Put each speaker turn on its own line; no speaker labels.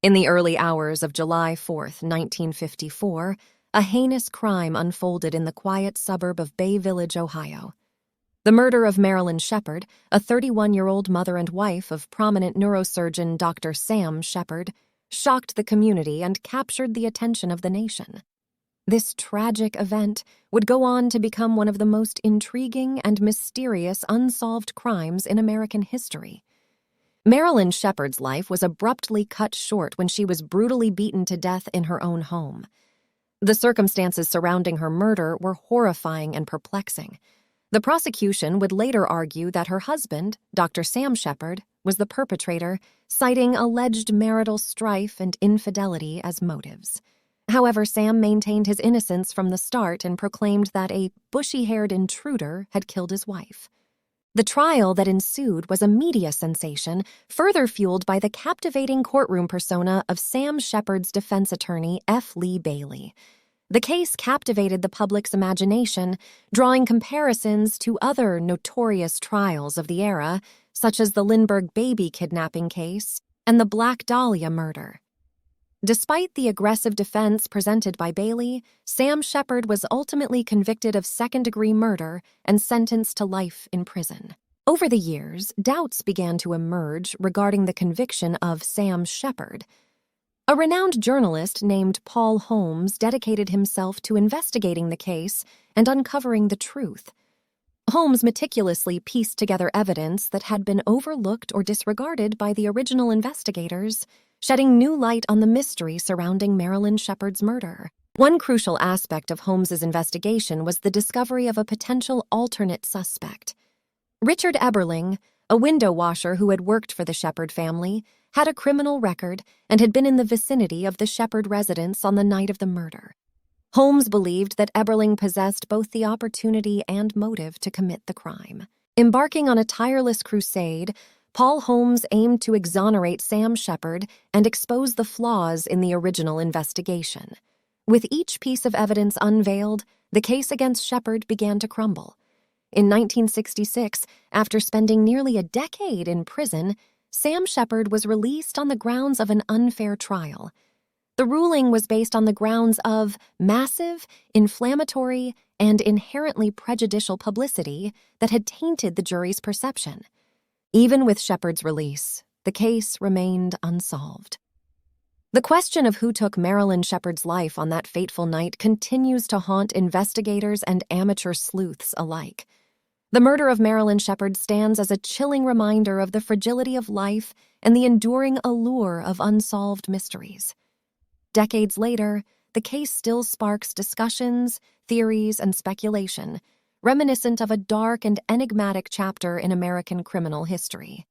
In the early hours of July 4th, 1954, a heinous crime unfolded in the quiet suburb of Bay Village, Ohio. The murder of Marilyn Sheppard, a 31-year-old mother and wife of prominent neurosurgeon Dr. Sam Sheppard, shocked the community and captured the attention of the nation. This tragic event would go on to become one of the most intriguing and mysterious unsolved crimes in American history. Marilyn Sheppard's life was abruptly cut short when she was brutally beaten to death in her own home. The circumstances surrounding her murder were horrifying and perplexing. The prosecution would later argue that her husband, Dr. Sam Sheppard, was the perpetrator, citing alleged marital strife and infidelity as motives. However, Sam maintained his innocence from the start and proclaimed that a bushy-haired intruder had killed his wife. The trial that ensued was a media sensation, further fueled by the captivating courtroom persona of Sam Sheppard's defense attorney, F. Lee Bailey. The case captivated the public's imagination, drawing comparisons to other notorious trials of the era, such as the Lindbergh baby kidnapping case and the Black Dahlia murder. Despite the aggressive defense presented by Bailey, Sam Sheppard was ultimately convicted of second-degree murder and sentenced to life in prison. Over the years, doubts began to emerge regarding the conviction of Sam Sheppard. A renowned journalist named Paul Holmes dedicated himself to investigating the case and uncovering the truth. Holmes meticulously pieced together evidence that had been overlooked or disregarded by the original investigators, shedding new light on the mystery surrounding Marilyn Sheppard's murder. One crucial aspect of Holmes's investigation was the discovery of a potential alternate suspect. Richard Eberling, a window washer who had worked for the Sheppard family, had a criminal record and had been in the vicinity of the Sheppard residence on the night of the murder. Holmes believed that Eberling possessed both the opportunity and motive to commit the crime. Embarking on a tireless crusade, Paul Holmes aimed to exonerate Sam Sheppard and expose the flaws in the original investigation. With each piece of evidence unveiled, the case against Sheppard began to crumble. In 1966, after spending nearly a decade in prison, Sam Sheppard was released on the grounds of an unfair trial. The ruling was based on the grounds of massive, inflammatory, and inherently prejudicial publicity that had tainted the jury's perception. Even with Sheppard's release, the case remained unsolved. The question of who took Marilyn Sheppard's life on that fateful night continues to haunt investigators and amateur sleuths alike. The murder of Marilyn Sheppard stands as a chilling reminder of the fragility of life and the enduring allure of unsolved mysteries. Decades later, the case still sparks discussions, theories, and speculation, reminiscent of a dark and enigmatic chapter in American criminal history.